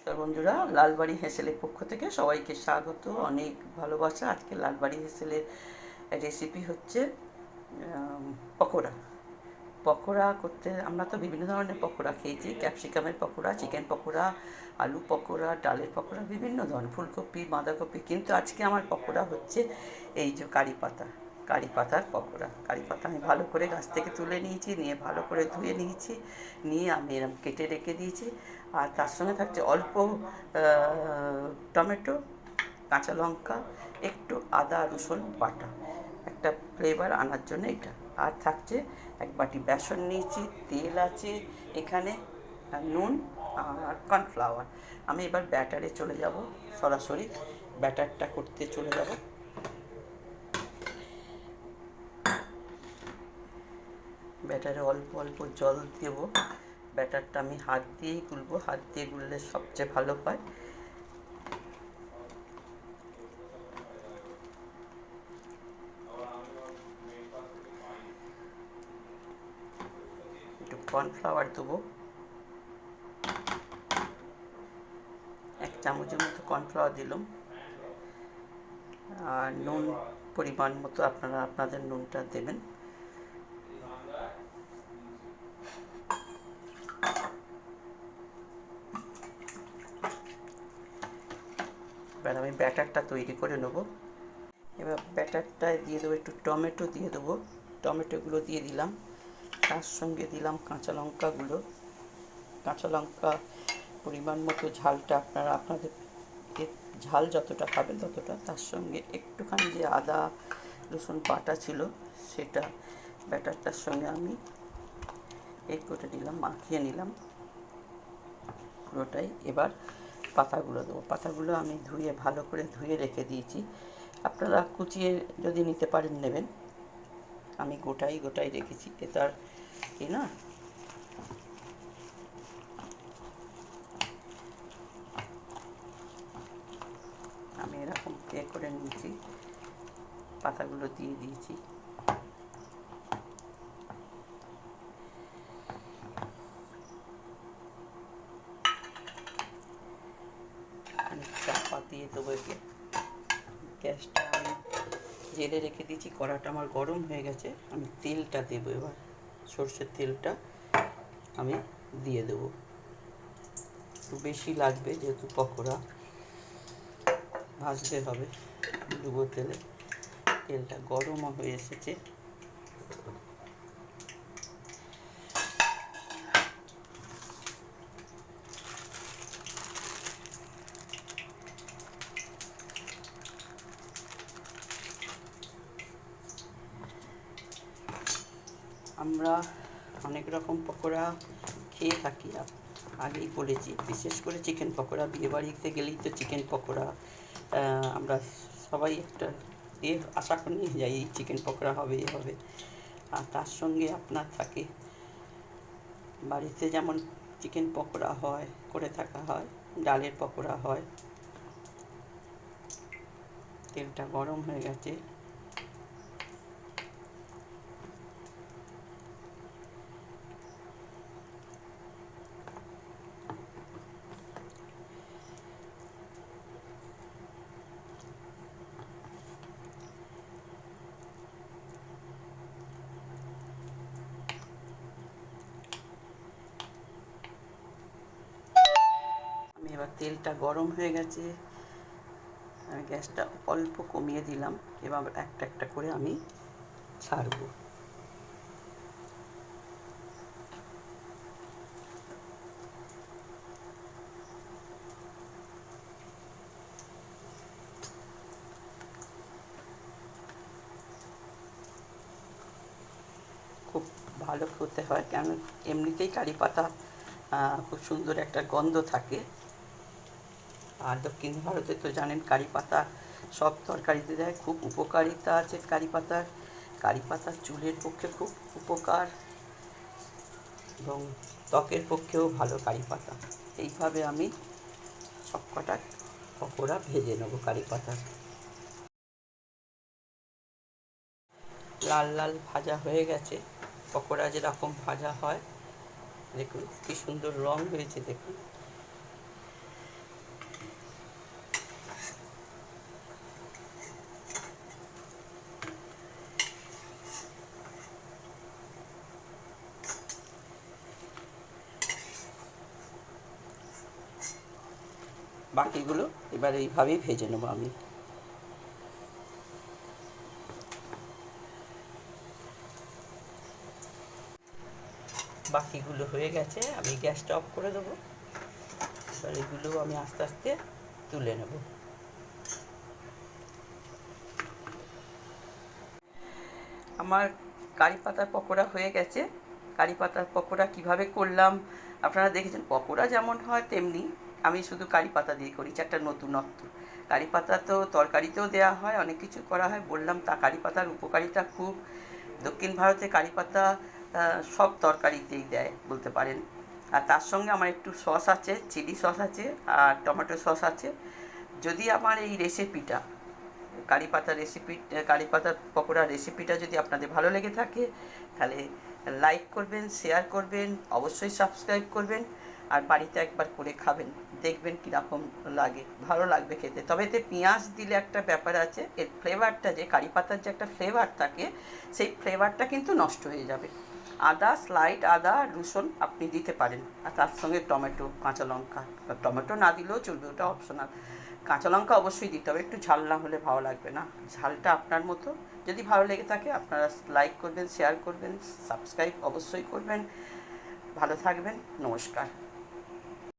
নমস্কার বন্ধুরা, লালবাড়ি হেসেলের পক্ষ থেকে সবাইকে স্বাগত, অনেক ভালোবাসা। আজকে লালবাড়ি হেসেলের রেসিপি হচ্ছে পকোড়া। পকোড়া করতে আমরা তো বিভিন্ন ধরনের পকোড়া খেয়েছি, ক্যাপসিকামের পকোড়া, চিকেন পকোড়া, আলু পকোড়া, ডালের পকোড়া, বিভিন্ন ধরনের, ফুলকপি, বাঁধাকপি। কিন্তু আজকে আমার পকোড়া হচ্ছে এই যে কারি পাতার পকোড়া। কারি পাতা আমি ভালো করে গাছ থেকে তুলে নিয়েছি, নিয়ে ভালো করে ধুয়ে নিয়েছি, নিয়ে আমি এরকম কেটে রেখে দিয়েছি। আর তার সঙ্গে থাকছে অল্প টমেটো, কাঁচা লঙ্কা, একটু আদা রসুন বাটা, একটা ফ্লেভার আনার জন্য এটা। আর থাকছে এক বাটি বেসন নিয়েছি, তেল আছে এখানে, নুন আর কর্নফ্লাওয়ার। আমি এবার ব্যাটারে চলে যাব, সরাসরি ব্যাটারটা করতে চলে যাব। ব্যাটারে অল্প অল্প জল দেব। ব্যাটারটা আমি হাত দিয়েই গুলবো, হাত দিয়ে গুললে সবচেয়ে ভালো হয়। একটু কর্নফ্লাওয়ার দেবো, 1 চামচের মতো কর্নফ্লাওয়ার দিলাম। আর নুন পরিমাণ মতো আপনারা আপনাদের নুনটা দেবেন। এবার আমি ব্যাটারটা তৈরি করে নেব। এবার ব্যাটারটায় দিয়ে দেবো একটু টমেটো দিয়ে দেবো, টমেটোগুলো দিয়ে দিলাম। তার সঙ্গে দিলাম কাঁচা লঙ্কাগুলো, কাঁচা লঙ্কা পরিমাণ মতো, ঝালটা আপনারা আপনাদের ঝাল যতটা খাবেন ততটা। তার সঙ্গে একটুখানি যে আদা রসুন বাটা ছিল সেটা ব্যাটারটার সঙ্গে আমি এই করে নিলাম, মাখিয়ে নিলাম পুরোটাই। এবার পাতাগুলো দেবো। পাতাগুলো আমি ধুয়ে ভালো করে ধুয়ে রেখে দিয়েছি, আপনারা কুচিয়ে যদি নিতে পারেন নেবেন। আমি গোটাই রেখেছি, এটার কি না। আমি এরকম করে নিয়েছি, পাতাগুলো দিয়ে দিয়েছি। চাপা দিয়ে দেবো একে। গ্যাসটা আমি জেলে রেখে দিয়েছি, কড়াটা আমার গরম হয়ে গেছে। আমি তেলটা দেবো এবার, সর্ষের তেলটা আমি দিয়ে দেবো। একটু বেশি লাগবে যেহেতু পকোড়া ভাজতে হবে। ডুবো তেলে, তেলটা গরমও হয়ে এসেছে। আমরা অনেক রকম পকোড়া খেয়ে থাকি, আগেই বলেছি, বিশেষ করে চিকেন পকোড়া। বিয়েবাড়িতে গেলেই তো চিকেন পকোড়া, আমরা সবাই একটা আশা করে নিয়ে যাই, এই চিকেন পকোড়া হবে হবে। আর তার সঙ্গে আপনার থাকে বাড়িতে যেমন চিকেন পকোড়া হয়, করে থাকা হয়, ডালের পকোড়া হয়। তেলটা গরম হয়ে গেছে, আমি এবার তেলটা গরম হয়ে গেছে, আমি গ্যাসটা অল্প কমিয়ে দিলাম। এবার একটা একটা করে আমি ছাড়বো। খুব ভালো হতে হয়, কেন এমনিতেই কারি পাতা খুব সুন্দর একটা গন্ধ থাকে। আর দক্ষিণ ভারতে তো জানেন কারি পাতা সব তরকারিতে দেয়, খুব উপকারিতা আছে কারি পাতার। কারি পাতা চুলের পক্ষে খুব উপকার এবং ত্বকের পক্ষেও ভালো কারি পাতা। এইভাবে আমি সবকটা পকোড়া ভেজে নেবো কারি পাতার। লাল লাল ভাজা হয়ে গেছে, পকোড়া যেরকম ভাজা হয়, দেখুন কি সুন্দর রং হয়েছে। দেখুন বাকিগুলো এবার এইভাবেই ভেজে নেবো আমি। বাকিগুলো হয়ে গেছে, আমি গ্যাসটা অফ করে দেবো। এবার এগুলো আমি আস্তে আস্তে তুলে নেব। আমার কারি পাতার পকোড়া হয়ে গেছে। কারি পাতার পকোড়া কিভাবে করলাম আপনারা দেখেছেন। পকোড়া যেমন হয় তেমনি আমি শুধু কারি পাতা দিয়ে করি, একটা নতুনত্ব। কারি পাতা তো তরকারিতেও দেওয়া হয়, অনেক কিছু করা হয়। বললাম তা কারি পাতার উপকারিতা খুব। দক্ষিণ ভারতে কারি পাতা সব তরকারিতেই দেয় বলতে পারেন। আর তার সঙ্গে আমার একটু সস আছে, চিলি সস আছে আর টমেটো সস আছে। যদি আমার এই রেসিপিটা কারি পাতার পকোড়ার রেসিপিটা যদি আপনাদের ভালো লেগে থাকে তাহলে লাইক করবেন, শেয়ার করবেন, অবশ্যই সাবস্ক্রাইব করবেন আর বাড়িতে একবার করে খাবেন, দেখবেন কীরকম লাগে, ভালো লাগবে খেতে। তবে এতে পেঁয়াজ দিলে একটা ব্যাপার আছে, এর ফ্লেভারটা যে কারি পাতার যে একটা ফ্লেভার থাকে সেই ফ্লেভারটা কিন্তু নষ্ট হয়ে যাবে। স্লাইড আদা রসুন আপনি দিতে পারেন, আর তার সঙ্গে টমেটো, কাঁচা লঙ্কা। টমেটো না দিলেও চলবে, ওটা অপশনাল। কাঁচা লঙ্কা অবশ্যই দিতে হবে, একটু ঝাল না হলে ভালো লাগবে না। ঝালটা আপনার মতো। যদি ভালো লেগে থাকে আপনারা লাইক করবেন, শেয়ার করবেন, সাবস্ক্রাইব অবশ্যই করবেন। ভালো থাকবেন, নমস্কার।